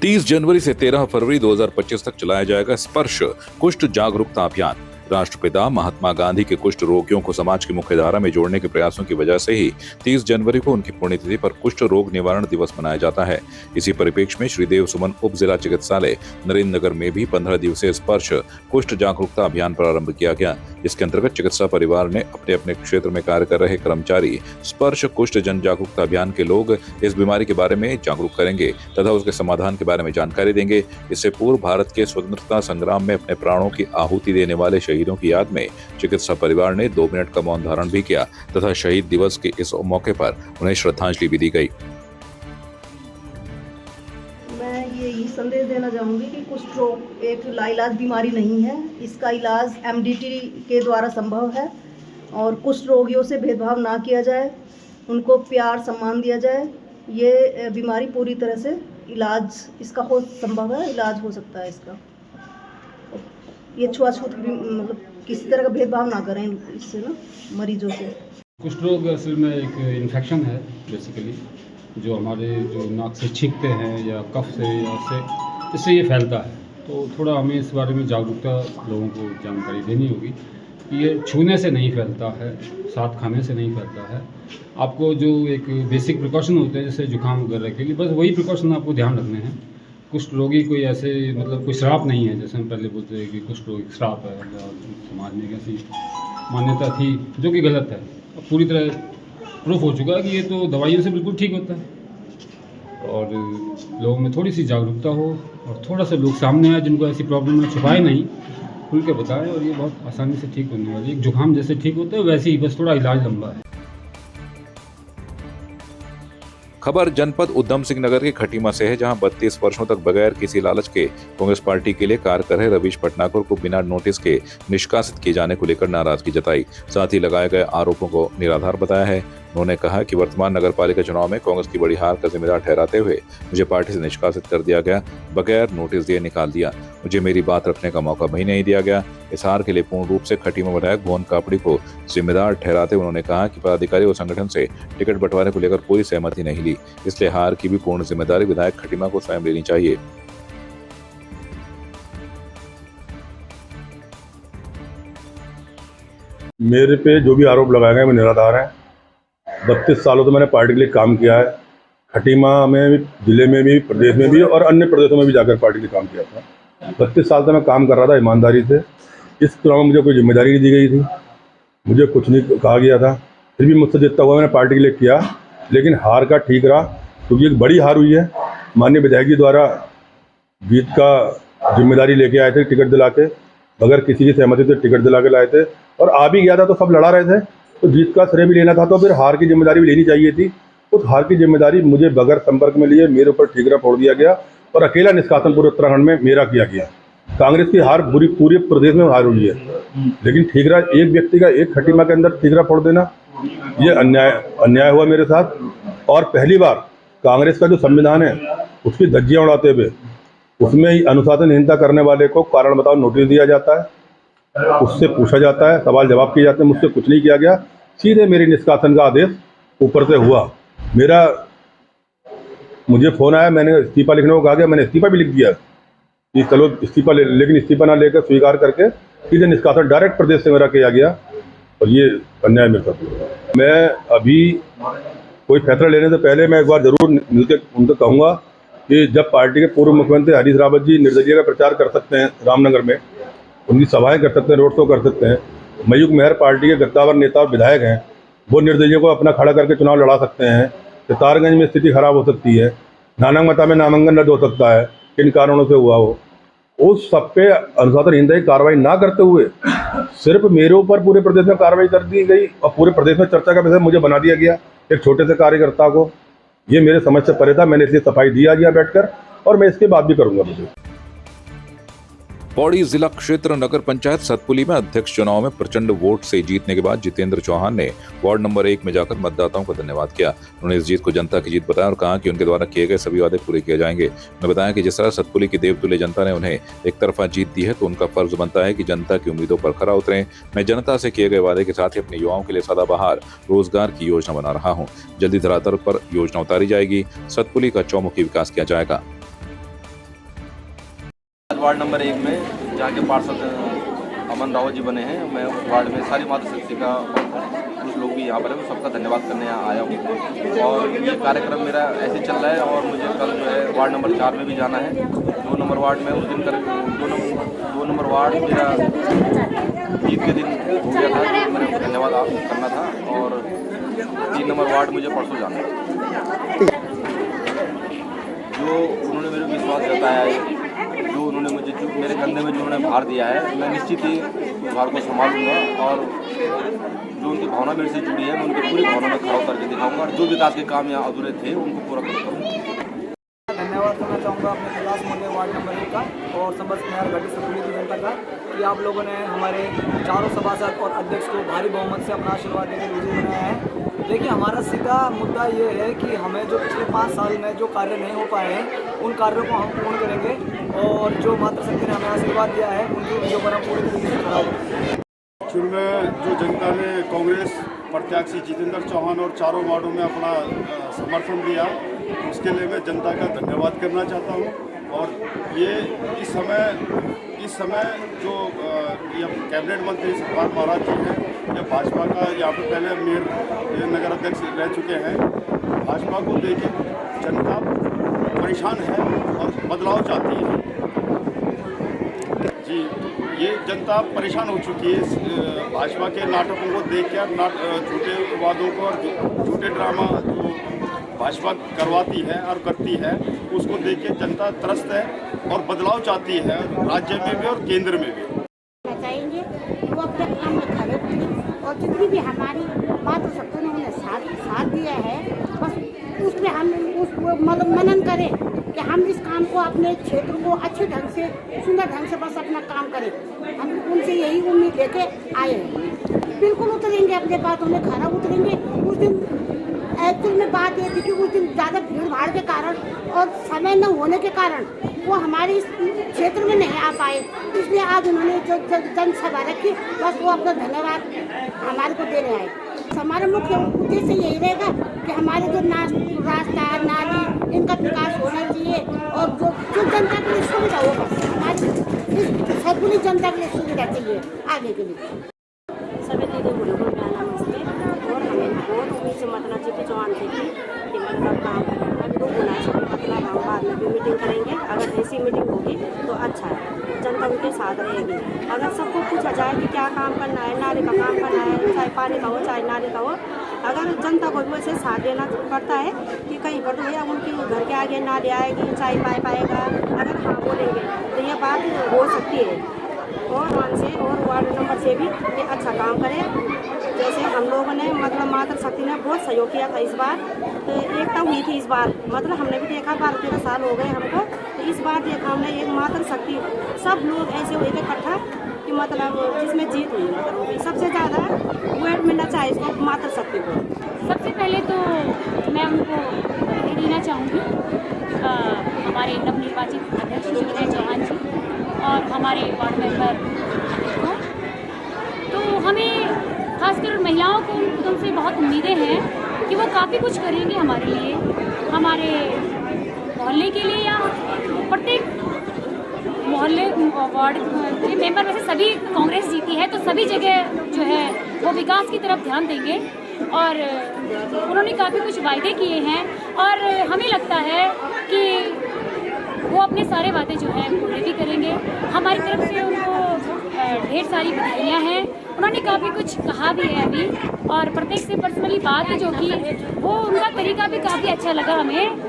30 जनवरी से 13 फरवरी 2025 तक चलाया जाएगा स्पर्श कुष्ठ जागरूकता अभियान। राष्ट्रपिता महात्मा गांधी के कुष्ठ रोगियों को समाज की मुख्य धारा में जोड़ने के प्रयासों की वजह से ही 30 जनवरी को उनकी पुण्यतिथि पर कुष्ठ रोग निवारण दिवस मनाया जाता है। इसी परिप्रेक्ष्य में श्रीदेव सुमन उप जिला चिकित्सालय नरेंद्र नगर में भी 15 दिवसीय स्पर्श कुष्ठ जागरूकता अभियान प्रारंभ किया गया, जिसके अंतर्गत चिकित्सा परिवार ने अपने अपने क्षेत्र में कार्य कर रहे कर्मचारी स्पर्श कुष्ठ जन जागरूकता अभियान के लोग इस बीमारी के बारे में जागरूक करेंगे तथा उसके समाधान के बारे में जानकारी देंगे। इससे पूर्व भारत के स्वतंत्रता संग्राम में अपने प्राणों की आहुति देने वाले शहीदों की याद में चिकित्सा परिवार ने 2 मिनट का मौन धारण भी किया तथा शहीद दिवस के इस मौके पर उन्हें श्रद्धांजलि भी दी गई। मैं यही संदेश देना चाहूँगी कि कुष्ठ रोग एक लाइलाज बीमारी नहीं है। इसका इलाज एमडीटी के द्वारा संभव है और कुष्ठ रोगियों से भेदभाव ना किया जाए, उनको प्यार सम्मान दिया जाए। ये बीमारी पूरी तरह से इलाज इसका हो संभव है, इलाज हो सकता है इसका। ये छुआछूत मतलब किसी तरह का भेदभाव ना करें इससे ना मरीजों से। कुष्ठ रोग असल में एक इन्फेक्शन है बेसिकली, जो हमारे जो नाक से छींकते हैं या कफ से या इससे ये फैलता है। तो थोड़ा हमें इस बारे में जागरूकता लोगों को जानकारी देनी होगी कि ये छूने से नहीं फैलता है, साथ खाने से नहीं फैलता है। आपको जो एक बेसिक प्रिकॉशन होते हैं जैसे जुकाम वगैरह के लिए, बस वही प्रिकॉशन आपको ध्यान रखने हैं। कुष्ठ रोगी कोई ऐसे मतलब कोई श्राप नहीं है, जैसे हम पहले बोलते हैं कि कुष्ठ रोगी श्राप है, समाज में कैसी मान्यता थी जो कि गलत है। अब पूरी तरह प्रूफ हो चुका है कि ये तो दवाइयों से बिल्कुल ठीक होता है। और लोगों में थोड़ी सी जागरूकता हो और थोड़ा सा लोग सामने आए जिनको ऐसी प्रॉब्लम है, छुपाए नहीं, खुल के बताएं और ये बहुत आसानी से ठीक होने वाली है। एक जुकाम जैसे ठीक होता है वैसे ही, बस थोड़ा इलाज लंबा है। खबर जनपद उधम सिंह नगर के खटीमा से है, जहां 32 वर्षों तक बगैर किसी लालच के कांग्रेस पार्टी के लिए कार्य कर रहे रवीश पटनाकर को बिना नोटिस के निष्कासित किए जाने को लेकर नाराजगी जताई। साथ ही लगाए गए आरोपों को निराधार बताया है। उन्होंने कहा कि वर्तमान नगर पालिका चुनाव में कांग्रेस की बड़ी हार का जिम्मेदार ठहराते हुए मुझे पार्टी से निष्कासित कर दिया गया, बगैर नोटिस दिए निकाल दिया, मुझे मेरी बात रखने का मौका भी नहीं दिया गया। इस हार के लिए पूर्ण रूप से खटीमा विधायक भुवन कापड़ी को जिम्मेदार ठहराते हुए उन्होंने कहा कि पदाधिकारी और संगठन से टिकट बंटवारे को लेकर कोई सहमति नहीं ली, इसलिए हार की भी पूर्ण जिम्मेदारी विधायक खटीमा को स्वयं लेनी चाहिए। मेरे पे जो भी आरोप लगाए गए वो निराधार हैं। 32 सालों से मैंने पार्टी के लिए काम किया है। खटीमा में भी, जिले में भी, प्रदेश में भी और अन्य प्रदेशों में भी जाकर पार्टी के लिए काम किया था। 32 साल से मैं काम कर रहा था ईमानदारी से। इस चुनाव में मुझे कोई जिम्मेदारी नहीं दी गई थी, मुझे कुछ नहीं कहा गया था। फिर भी मुझसे जितना हुआ मैंने पार्टी के लिए किया, लेकिन हार का ठीक रहा क्योंकि एक बड़ी हार हुई है। माननीय विधायक जी द्वारा जीत का जिम्मेदारी लेके आए थे, टिकट दिला के, बगैर किसी की सहमति से टिकट दिला के लाए थे और आ भी गया था तो सब लड़ा रहे थे, तो जीत का श्रेय भी लेना था, तो फिर हार की जिम्मेदारी भी लेनी चाहिए थी। उस हार की जिम्मेदारी मुझे बगैर संपर्क में लिए मेरे ऊपर ठीकरा फोड़ दिया गया और अकेला निष्कासन पूरे उत्तराखंड में मेरा किया गया। कांग्रेस की हार पूरे प्रदेश में हार हुई है, लेकिन ठीकरा एक व्यक्ति का, एक खटीमा के अंदर ठीकरा फोड़ देना, ये अन्याय हुआ मेरे साथ। और पहली बार कांग्रेस का जो संविधान है उसकी धज्जियाँ उड़ाते हुए उसमें ही अनुशासनहीनता करने वाले को कारण बताओ नोटिस दिया जाता है, उससे पूछा जाता है, सवाल जवाब किए जाते हैं। मुझसे कुछ नहीं किया गया, सीधे मेरे निष्कासन का आदेश ऊपर से हुआ। मुझे फ़ोन आया, मैंने इस्तीफा लिखने को कहा गया, मैंने इस्तीफा भी लिख दिया कि चलो इस्तीफा लेकिन इस्तीफा ना लेकर स्वीकार करके सीधे निष्कासन डायरेक्ट प्रदेश से मेरा किया गया और ये अन्याय मेरे साथ हुआ। मैं अभी कोई फैसला लेने से पहले मैं एक बार ज़रूर मिलकर उनको कहूँगा कि जब पार्टी के पूर्व मुख्यमंत्री हरीश रावत जी निर्दलीय का प्रचार कर सकते हैं, रामनगर में उनकी सभाएं कर सकते हैं, रोड शो कर सकते हैं, मयूख मेहर पार्टी के गद्दावर नेता और विधायक हैं, वो निर्दलीय को अपना खड़ा करके चुनाव लड़ा सकते हैं। सितारगंज में स्थिति खराब हो सकती है, नानकमता में नामांकन रद्द हो सकता है, किन कारणों से हुआ हो, उस सब पे अनुशासनहीनता की कार्रवाई ना करते हुए सिर्फ मेरे ऊपर पूरे प्रदेश में कार्रवाई कर दी गई और पूरे प्रदेश में चर्चा का विषय मुझे बना दिया गया एक छोटे से कार्यकर्ता को। ये मेरे समझ से परे था, मैंने इसलिए सफाई दी आज यहाँ बैठकर और मैं इसके बाद भी करूँगा। मुझे पौड़ी जिला क्षेत्र नगर पंचायत सतपुली में अध्यक्ष चुनाव में प्रचंड वोट से जीतने के बाद जितेंद्र चौहान ने वार्ड नंबर 1 में जाकर मतदाताओं का धन्यवाद किया। उन्होंने इस जीत को जनता की जीत बताया और कहा कि उनके द्वारा किए गए सभी वादे पूरे किए जाएंगे। उन्होंने बताया कि जिस तरह सतपुली की देवतुल्य जनता ने उन्हें एक तरफा जीत दी है, तो उनका फर्ज बनता है कि जनता की उम्मीदों पर खरा उतरें। मैं जनता से किए गए वादे के साथ ही अपने युवाओं के लिए सदाबहार रोजगार की योजना बना रहा हूँ। जल्दी धरातल पर योजना उतारी जाएगी, सतपुली का चौमुखी विकास किया जाएगा। वार्ड नंबर 1 में जहाँ के पार्षद अमन रावत जी बने हैं, मैं उस वार्ड में सारी मातृशक्ति का कुछ लोग भी यहाँ पर है, मैं सबका धन्यवाद करने यहाँ आया हूँ। और ये कार्यक्रम मेरा ऐसे चल रहा है और मुझे कल जो है वार्ड नंबर 4 में भी जाना है। 2 नंबर वार्ड में उस दिन 2 नंबर वार्ड मेरा ईद के दिन हो गया था, मैंने धन्यवाद करना था। और 3 नंबर वार्ड मुझे परसों जाना है। जो उन्होंने मेरे विश्वास जताया है, जो उन्होंने मुझे जो मेरे कंधे में जो उन्होंने भार दिया है, मैं निश्चित ही उस भार को संभालूंगा और जो उनकी भावना मेरे से जुड़ी है मैं उनकी पूरी भावना में खड़ा करके दिखाऊंगा और जो विकास के काम यहाँ अधूरे थे उनको पूरा करूँगा। धन्यवाद करना चाहूँगा अपने कैलाश मोहल्ले वार्ड नंबर 1 का और समस्त बिहार घाटी सतपुली की जनता का कि आप लोगों ने हमारे चारों सभासद और अध्यक्ष को भारी बहुमत से अपना आशीर्वाद देकर विजयी बनाया है। देखिए, हमारा सीधा मुद्दा ये है कि हमें जो पिछले 5 साल में जो कार्य नहीं हो पाए हैं उन कार्यों को हम पूर्ण करेंगे और जो मातृशक्ति ने हमें आशीर्वाद दिया है उनकी विजयों पर हम पूरी तरीके से खड़ा होंगे। चुनाव में जो जनता ने कांग्रेस प्रत्याशी जितेंद्र चौहान और चारों वार्डों में अपना समर्थन दिया, उसके लिए मैं जनता का धन्यवाद करना चाहता हूं। और ये इस समय जो ये कैबिनेट मंत्री सरकार महाराज जी हैं, ये भाजपा का यहाँ पर पहले मेयर नगर अध्यक्ष रह चुके हैं। भाजपा को देखे जनता परेशान है और बदलाव चाहती है। जी, ये जनता परेशान हो चुकी है भाजपा के नाटकों को देखकर, झूठे वादों को और झूठे ड्रामा जो भाजपा करवाती है और करती है, उसको देख के जनता त्रस्त है और बदलाव चाहती है, राज्य में भी और केंद्र में भी। चाहेंगे वो अपने काम में खड़े उतरे और जितनी भी हमारी मातृशक्ति ने उन्हें साथ दिया है, बस उसमें हम मतलब मनन करें कि हम इस काम को अपने क्षेत्र को अच्छे ढंग से, सुंदर ढंग से बस अपना काम करें। हम उनसे यही उम्मीद लेके आए हैं। बिल्कुल उतरेंगे, अपने बातों में खरा उतरेंगे। उस दिन एक्चुअल में बात ये थी कि उस दिन ज़्यादा भीड़ भाड़ के कारण और समय न होने के कारण वो हमारे इस क्षेत्र में नहीं आ पाए, इसलिए आज उन्होंने जो जनसभा रखी, बस वो अपना धन्यवाद हमारे को देने आए। हमारा मुख्य उद्देश्य यही रहेगा कि हमारे जो रास्ता नाली इनका विकास होना चाहिए और जो जनता के लिए सुविधा होगा, हमारी सभी जनता के लिए सुविधा चाहिए आगे के लिए। सभी दीदी बोलो नमस्ते। और हमें बहुत उम्मीद से मतलब जी चौहान जी की कि मतलब काम अभी तो बोला है मतलब हम बाद में भी मीटिंग करेंगे। अगर ऐसी मीटिंग होगी तो अच्छा है, जनता उनके साथ रहेगी। अगर सबको पूछा जाए कि क्या काम करना है, नाली का काम करना है, चाहे पानी का हो चाहे नाली का हो, अगर जनता को भी वैसे साथ देना पड़ता है कि कहीं पर तो भैया उनकी घर के आगे नाली आएगी, चाहे पाइप आएगा, अगर हाँ बोलेंगे तो ये बात हो सकती है। और मान से और वार्ड नंबर 6 भी ये अच्छा काम करें। जैसे हम लोगों ने मतलब मातृशक्ति ने बहुत सहयोग किया था इस बार, तो एकता हुई थी इस बार, मतलब हमने भी देखा 12-13 साल हो गए हमको, तो इस बार देखा हमने एक मातृशक्ति सब लोग ऐसे हुए थे इकट्ठा कि मतलब जिसमें जीत हुई, मतलब सबसे ज़्यादा वेट मिलना चाहिए इसको मातृशक्ति को। सबसे पहले तो मैं उनको बधाई देना चाहूँगी, हमारे नवनिर्वाचित अध्यक्ष जितेंद्र चौहान जी और हमारे वार्ड मेंबर को। तो हमें खासकर महिलाओं को उनसे बहुत उम्मीदें हैं कि वो काफ़ी कुछ करेंगे हमारे लिए, हमारे मोहल्ले के लिए, या प्रत्येक मोहल्ले वार्ड के मेंबर में से सभी कांग्रेस जीती है तो सभी जगह जो है वो विकास की तरफ ध्यान देंगे। और उन्होंने काफ़ी कुछ वायदे किए हैं और हमें लगता है कि वो अपने सारे वादे जो हैं पूरे भी करेंगे। हमारी तरफ से उनको ढेर सारी बधाइयाँ हैं। उन्होंने काफ़ी कुछ कहा भी है अभी, और प्रत्येक से पर्सनली बात जो की वो उनका तरीका भी काफ़ी अच्छा लगा हमें।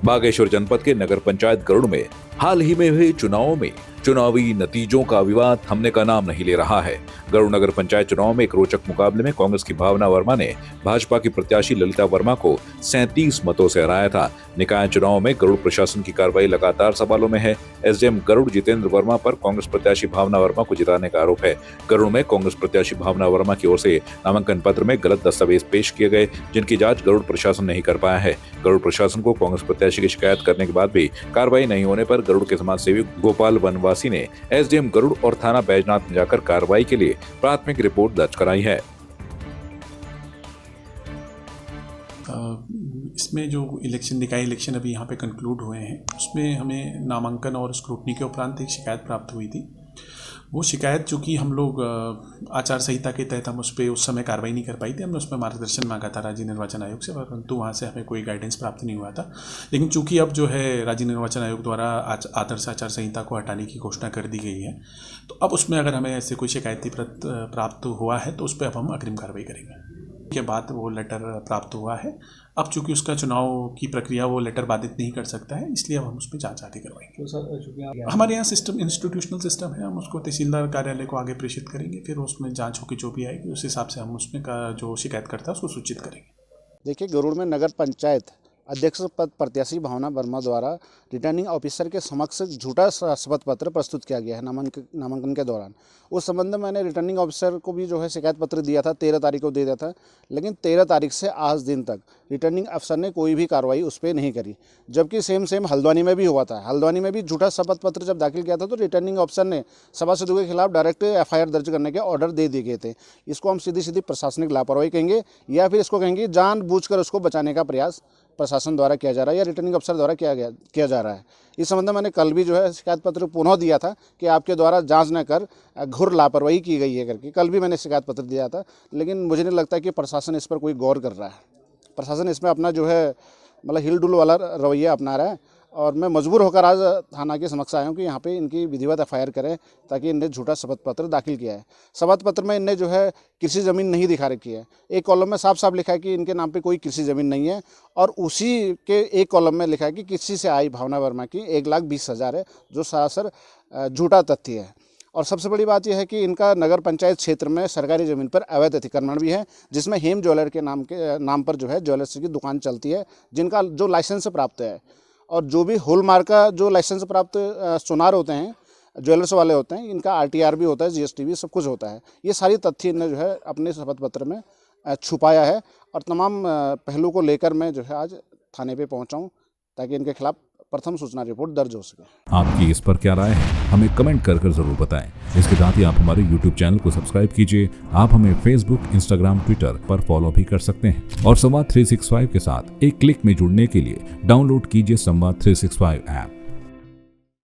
बागेश्वर जनपद के नगर पंचायत गरुड़ में हाल ही में हुए चुनावों में चुनावी नतीजों का विवाद थमने का नाम नहीं ले रहा है। गरुड़ नगर पंचायत चुनाव में एक रोचक मुकाबले में कांग्रेस की भावना वर्मा ने भाजपा की प्रत्याशी ललिता वर्मा को 37 मतों से हराया था। निकाय चुनाव में गरुड़ प्रशासन की कार्रवाई लगातार सवालों में है। एसडीएम गरुड़ जितेंद्र वर्मा पर कांग्रेस प्रत्याशी भावना वर्मा को जिताने का आरोप है। गरुड़ में कांग्रेस प्रत्याशी भावना वर्मा की ओर से नामांकन पत्र में गलत दस्तावेज पेश किए गए, जिनकी जांच गरुड़ प्रशासन नहीं कर पाया है। गरुड़ प्रशासन को कांग्रेस प्रत्याशी की शिकायत करने के बाद भी कार्रवाई नहीं होने पर गरुड़ के समाज सेवी गोपाल वनवासी ने एसडीएम गरुड़ और थाना बैजनाथ में जाकर कार्रवाई के लिए प्राथमिक रिपोर्ट दर्ज कराई है। इसमें जो इलेक्शन निकाय इलेक्शन अभी यहाँ पे कंक्लूड हुए हैं, उसमें हमें नामांकन और स्क्रूटनी के उपरांत एक शिकायत प्राप्त हुई थी। वो शिकायत चूँकि हम लोग आचार संहिता के तहत हम उस पर उस समय कार्रवाई नहीं कर पाई थी, हमने उसमें मार्गदर्शन मांगा था राज्य निर्वाचन आयोग से, परंतु वहाँ से हमें कोई गाइडेंस प्राप्त नहीं हुआ था। लेकिन चूँकि अब जो है राज्य निर्वाचन आयोग द्वारा आदर्श आचार संहिता को हटाने की घोषणा कर दी गई है, तो अब उसमें अगर हमें ऐसे कोई शिकायती प्राप्त हुआ है तो उस पर अब हम अग्रिम कार्रवाई करेंगे। के बाद वो लेटर प्राप्त हुआ है। अब चूंकि उसका चुनाव की प्रक्रिया वो लेटर बाधित नहीं कर सकता है, इसलिए अब हम उस पर जाँच आगे करवाएंगे। तो सर हमारे यहाँ सिस्टम इंस्टीट्यूशनल सिस्टम है, हम उसको तहसीलदार कार्यालय को आगे प्रेषित करेंगे, फिर उसमें जाँच होकर जो भी आएगी उस हिसाब से हम उसमें का जो शिकायतकर्ता है उसको सूचित करेंगे। देखिए, गरुड़ में नगर पंचायत अध्यक्ष पद प्रत्याशी भावना वर्मा द्वारा रिटर्निंग ऑफिसर के समक्ष झूठा शपथ पत्र प्रस्तुत किया गया है नामांकन के दौरान। उस संबंध में मैंने रिटर्निंग ऑफिसर को भी जो है शिकायत पत्र दिया था, 13 तारीख को दे दिया था, लेकिन 13 तारीख से आज दिन तक रिटर्निंग अफसर ने कोई भी कार्रवाई उस पर नहीं करी। जबकि सेम हल्द्वानी में भी हुआ था। हल्द्वानी में भी झूठा शपथ पत्र जब दाखिल किया था तो रिटर्निंग ऑफिसर ने सभासदों के खिलाफ डायरेक्ट FIR दर्ज करने के ऑर्डर दे दिए गए थे। इसको हम सीधी प्रशासनिक लापरवाही कहेंगे, या फिर इसको कहेंगे जानबूझकर उसको बचाने का प्रयास प्रशासन द्वारा किया जा रहा है या रिटर्निंग अफसर द्वारा किया जा रहा है। इस संबंध में मैंने कल भी जो है शिकायत पत्र पुनः दिया था कि आपके द्वारा जांच न कर घोर लापरवाही की गई है करके। कल भी मैंने शिकायत पत्र दिया था, लेकिन मुझे नहीं लगता कि प्रशासन इस पर कोई गौर कर रहा है। प्रशासन इसमें अपना जो है मतलब हिल डुल वाला रवैया अपना रहा है, और मैं मजबूर होकर आज थाना के समक्ष आया हूँ कि यहाँ पे इनकी विधिवत FIR करें, ताकि इनने झूठा शपथ पत्र दाखिल किया है। शपथ पत्र में इनने जो है कृषि ज़मीन नहीं दिखा रखी है। एक कॉलम में साफ साफ लिखा है कि इनके नाम पे कोई कृषि ज़मीन नहीं है, और उसी के एक कॉलम में लिखा है कि कृषि से आई भावना वर्मा की 1,20,000 है, जो सरासर झूठा तथ्य है। और सबसे बड़ी बात यह है कि इनका नगर पंचायत क्षेत्र में सरकारी ज़मीन पर अवैध अतिक्रमण भी है, जिसमें हेम ज्वेलर के नाम पर जो है ज्वेलर्स की दुकान चलती है, जिनका जो लाइसेंस प्राप्त है, और जो भी हॉलमार्क का जो लाइसेंस प्राप्त सुनार होते हैं, ज्वेलर्स वाले होते हैं, इनका RTR भी होता है, GST भी, सब कुछ होता है। ये सारी तथ्य इन्हें जो है अपने शपथ पत्र में छुपाया है, और तमाम पहलू को लेकर मैं जो है आज थाने पे पहुंचा हूं, ताकि इनके खिलाफ प्रथम सूचना रिपोर्ट दर्ज हो सके। आपकी इस पर क्या राय है, हमें कमेंट कर जरूर बताएं। इसके साथ ही आप हमारे YouTube चैनल को सब्सक्राइब कीजिए। आप हमें Facebook, Instagram, Twitter पर फॉलो भी कर सकते हैं, और संवाद 365 के साथ एक क्लिक में जुड़ने के लिए डाउनलोड कीजिए संवाद 365 ऐप।